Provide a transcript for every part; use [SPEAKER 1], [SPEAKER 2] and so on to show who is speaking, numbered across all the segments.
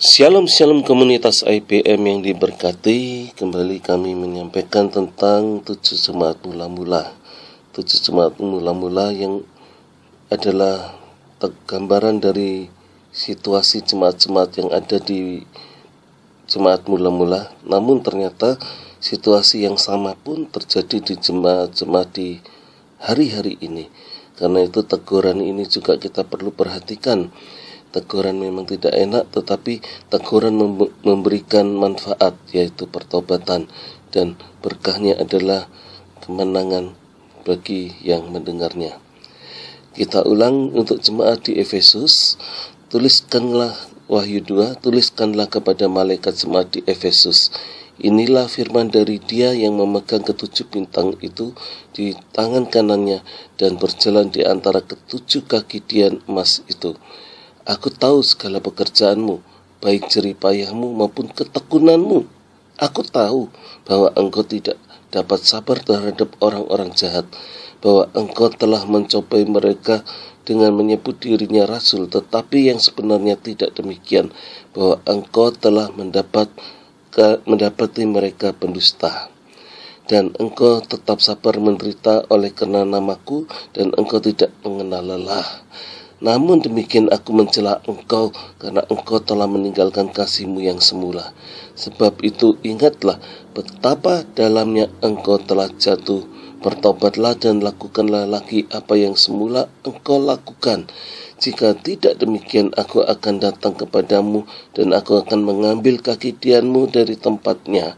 [SPEAKER 1] Shalom Shalom komunitas IPM yang diberkati. Kembali kami menyampaikan tentang 7 jemaat mula-mula. 7 jemaat mula-mula yang adalah gambaran dari situasi jemaat-jemaat yang ada di jemaat mula-mula. Namun ternyata situasi yang sama pun terjadi di jemaat-jemaat di hari-hari ini. Karena itu teguran ini juga kita perlu perhatikan. Teguran memang tidak enak, tetapi teguran memberikan manfaat, yaitu pertobatan, dan berkahnya adalah kemenangan bagi yang mendengarnya. Kita ulang untuk jemaat di Efesus. Tuliskanlah Wahyu 2, tuliskanlah kepada malaikat jemaat di Efesus. Inilah firman dari Dia yang memegang ketujuh bintang itu di tangan kanannya dan berjalan di antara ketujuh kaki dian emas itu. Aku tahu segala pekerjaanmu, baik jerih payahmu maupun ketekunanmu. Aku tahu bahwa engkau tidak dapat sabar terhadap orang-orang jahat, bahwa engkau telah mencobai mereka dengan menyebut dirinya rasul, tetapi yang sebenarnya tidak demikian, bahwa engkau telah mendapati mereka pendusta. Dan engkau tetap sabar menderita oleh karena namaku, dan engkau tidak mengenal lelah. Namun demikian aku mencela engkau karena engkau telah meninggalkan kasihmu yang semula. Sebab itu ingatlah betapa dalamnya engkau telah jatuh. Bertobatlah dan lakukanlah lagi apa yang semula engkau lakukan. Jika tidak demikian aku akan datang kepadamu dan aku akan mengambil kaki dianmu dari tempatnya.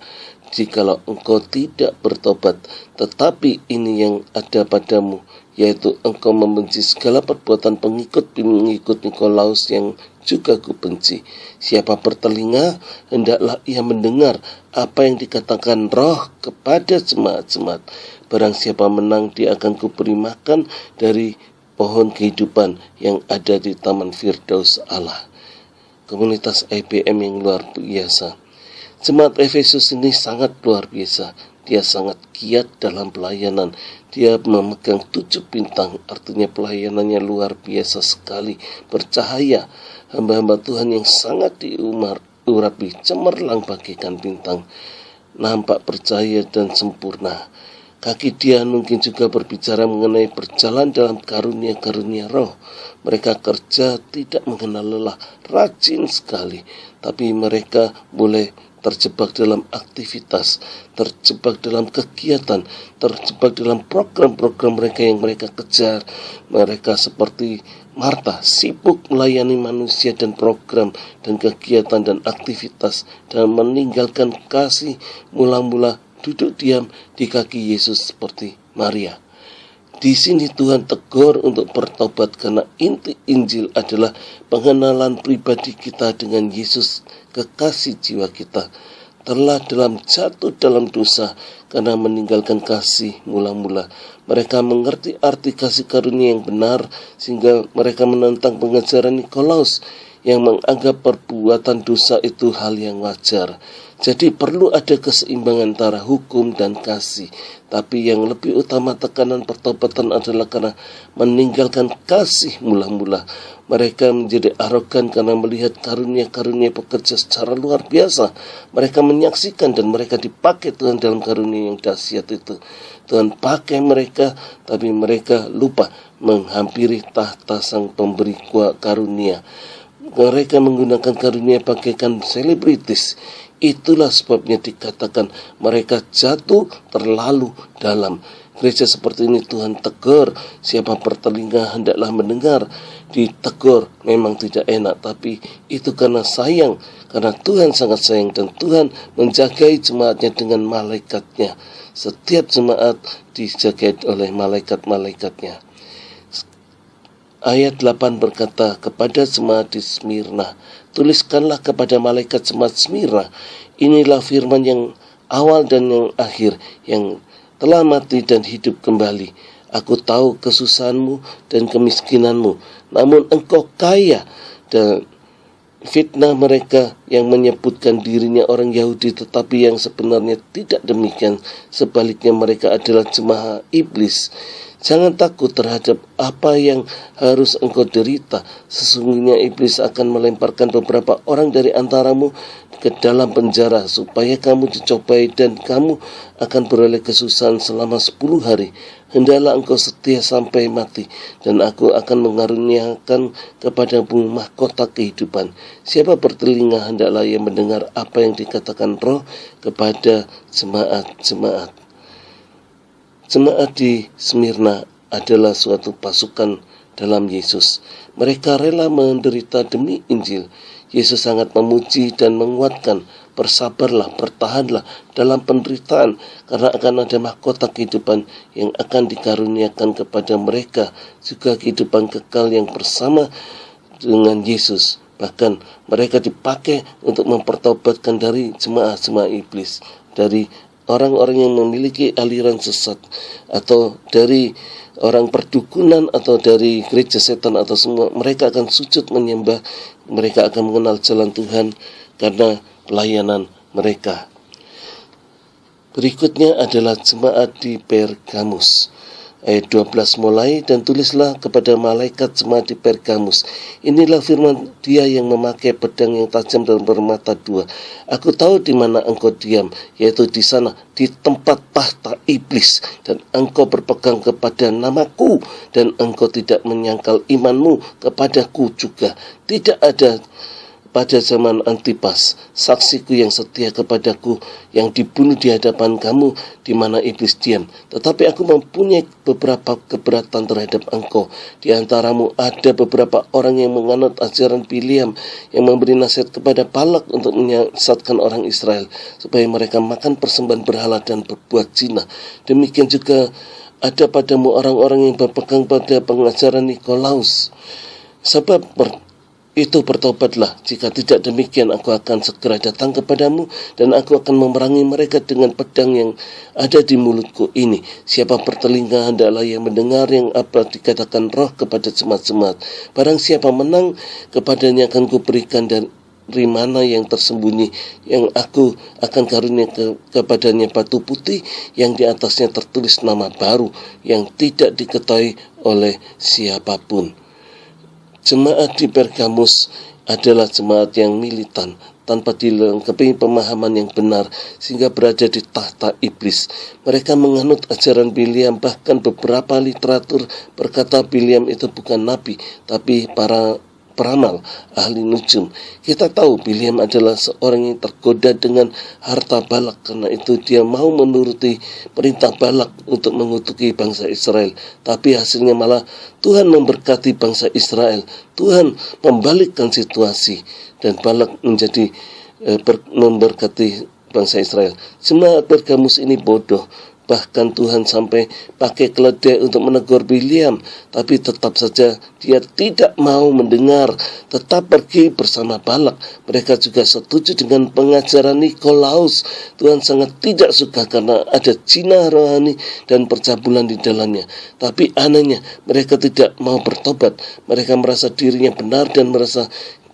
[SPEAKER 1] Jikalau engkau tidak bertobat, tetapi ini yang ada padamu, yaitu engkau membenci segala perbuatan pengikut Nikolaus yang juga kubenci. Siapa bertelinga, hendaklah ia mendengar apa yang dikatakan Roh kepada jemaat-jemaat. Barang siapa menang, dia akan kuberi makan dari pohon kehidupan yang ada di Taman Firdaus Allah. Komunitas IPM yang luar biasa. Jemaat Efesus ini sangat luar biasa. Dia sangat giat dalam pelayanan. Dia memegang 7 bintang, artinya pelayanannya luar biasa sekali. Bercahaya, hamba-hamba Tuhan yang sangat diurapi, cemerlang bagaikan bintang. Nampak bercahaya dan sempurna. Kaki dia mungkin juga berbicara mengenai berjalan dalam karunia-karunia roh. Mereka kerja tidak mengenal lelah, rajin sekali. Tapi mereka boleh terjebak dalam aktivitas, terjebak dalam kegiatan, terjebak dalam program-program mereka yang mereka kejar. Mereka seperti Marta, sibuk melayani manusia dan program dan kegiatan dan aktivitas, dan meninggalkan kasih mula-mula duduk diam di kaki Yesus seperti Maria. Di sini Tuhan tegur untuk bertobat karena inti Injil adalah pengenalan pribadi kita dengan Yesus, kekasih jiwa kita. Telah jatuh dalam dosa karena meninggalkan kasih mula-mula. Mereka mengerti arti kasih karunia yang benar sehingga mereka menentang pengajaran Nikolaus yang menganggap perbuatan dosa itu hal yang wajar. Jadi perlu ada keseimbangan antara hukum dan kasih. Tapi yang lebih utama tekanan pertobatan adalah karena meninggalkan kasih mula-mula. Mereka menjadi arogan karena melihat karunia-karunia bekerja secara luar biasa. Mereka menyaksikan dan mereka dipakai Tuhan dalam karunia yang dahsyat itu. Tuhan pakai mereka, tapi mereka lupa menghampiri tahta sang pemberi karunia. Mereka menggunakan karunia bagaikan selebritis. Itulah sebabnya dikatakan mereka jatuh terlalu dalam. Gereja seperti ini Tuhan tegur. Siapa bertelinga hendaklah mendengar. Ditegur memang tidak enak, tapi itu karena sayang. Karena Tuhan sangat sayang dan Tuhan menjagai jemaatnya dengan malaikatnya. Setiap jemaat dijagai oleh malaikat-malaikatnya. Ayat 8 berkata kepada jemaat di Smyrna, tuliskanlah kepada malaikat jemaat Smyrna, inilah firman yang awal dan yang akhir, yang telah mati dan hidup kembali. Aku tahu kesusahanmu dan kemiskinanmu, namun engkau kaya, dan fitnah mereka yang menyebutkan dirinya orang Yahudi tetapi yang sebenarnya tidak demikian. Sebaliknya mereka adalah jemaah iblis. Jangan takut terhadap apa yang harus engkau derita. Sesungguhnya iblis akan melemparkan beberapa orang dari antaramu ke dalam penjara supaya kamu dicobai dan kamu akan beroleh kesusahan selama 10 hari. Hendaklah engkau setia sampai mati dan aku akan mengaruniakan kepadamu mahkota kehidupan. Siapa bertelinga hendaklah ia mendengar apa yang dikatakan Roh kepada jemaat-jemaat. Jemaat di Smyrna adalah suatu pasukan dalam Yesus. Mereka rela menderita demi Injil. Yesus sangat memuji dan menguatkan, bersabarlah, bertahanlah dalam penderitaan, karena akan ada mahkota kehidupan yang akan dikaruniakan kepada mereka, juga kehidupan kekal yang bersama dengan Yesus. Bahkan mereka dipakai untuk mempertobatkan dari jemaah-jemaah iblis, dari orang-orang yang memiliki aliran sesat, atau dari orang perdukunan, atau dari gereja setan, atau semua. Mereka akan sujud menyembah, mereka akan mengenal jalan Tuhan karena pelayanan mereka. Berikutnya adalah jemaat di Pergamus. Ayat 12 mulai, dan tulislah kepada malaikat jemaat di Pergamus. Inilah firman Dia yang memakai pedang yang tajam dan bermata dua. Aku tahu di mana engkau diam, yaitu di sana, di tempat tahta iblis, dan engkau berpegang kepada namaku, dan engkau tidak menyangkal imanmu kepadaku juga. Tidak ada pada zaman Antipas, saksiku yang setia kepadaku, yang dibunuh di hadapan kamu, di mana iblis diam. Tetapi aku mempunyai beberapa keberatan terhadap engkau. Di antaramu ada beberapa orang yang menganut ajaran Biliam, yang memberi nasihat kepada Balak untuk menyesatkan orang Israel, supaya mereka makan persembahan berhala dan berbuat zina. Demikian juga ada padamu orang-orang yang berpegang pada pengajaran Nikolaus. Sebab itu bertobatlah, jika tidak demikian aku akan segera datang kepadamu dan aku akan memerangi mereka dengan pedang yang ada di mulutku ini. Siapa bertelinga hendaklah ia mendengar yang apa dikatakan Roh kepada jemaat-jemaat. Barang siapa menang, kepadanya akan kuberikan dari mana yang tersembunyi, yang aku akan karunia kepadanya batu putih yang di atasnya tertulis nama baru yang tidak diketahui oleh siapapun. Jemaat di Pergamus adalah jemaat yang militan, tanpa dilengkapi pemahaman yang benar, sehingga berada di tahta iblis. Mereka menganut ajaran Biliam, bahkan beberapa literatur berkata Biliam itu bukan nabi, tapi para peramal, ahli nujum. Kita tahu Biliam adalah seorang yang tergoda dengan harta Balak, karena itu dia mau menuruti perintah Balak untuk mengutuki bangsa Israel. Tapi hasilnya malah Tuhan memberkati bangsa Israel. Tuhan membalikkan situasi dan Balak menjadi memberkati bangsa Israel. Jemaat Pergamus ini bodoh. Bahkan Tuhan sampai pakai keledai untuk menegur Biliam, tapi tetap saja dia tidak mau mendengar, tetap pergi bersama Balak. Mereka juga setuju dengan pengajaran Nikolaus. Tuhan sangat tidak suka karena ada zina rohani dan percabulan di dalamnya. Tapi anehnya mereka tidak mau bertobat. Mereka merasa dirinya benar dan merasa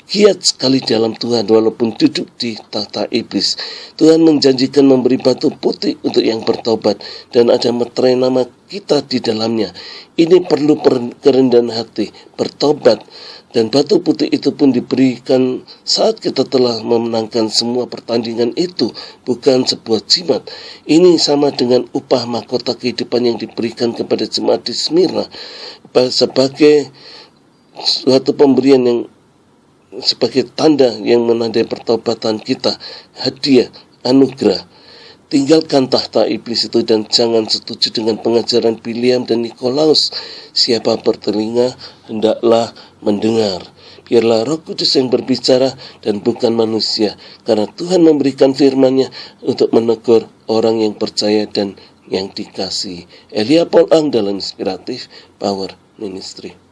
[SPEAKER 1] giat sekali dalam Tuhan walaupun duduk di tahta iblis. Tuhan menjanjikan memberi batu putih untuk yang bertobat dan ada meterai nama kita di dalamnya. Ini perlu kerendahan hati, bertobat, dan batu putih itu pun diberikan saat kita telah memenangkan semua pertandingan itu, bukan sebuah jimat. Ini sama dengan upah mahkota kehidupan yang diberikan kepada jemaat di Smyrna sebagai suatu pemberian yang sebagai tanda yang menandai pertobatan kita, hadiah, anugerah. Tinggalkan tahta iblis itu dan jangan setuju dengan pengajaran Biliam dan Nikolaus. Siapa bertelinga, hendaklah mendengar. Biarlah Roh Kudus yang berbicara dan bukan manusia, karena Tuhan memberikan firman-Nya untuk menegur orang yang percaya dan yang dikasihi. Elia Paul Ang dalam Inspiratif Power Ministry.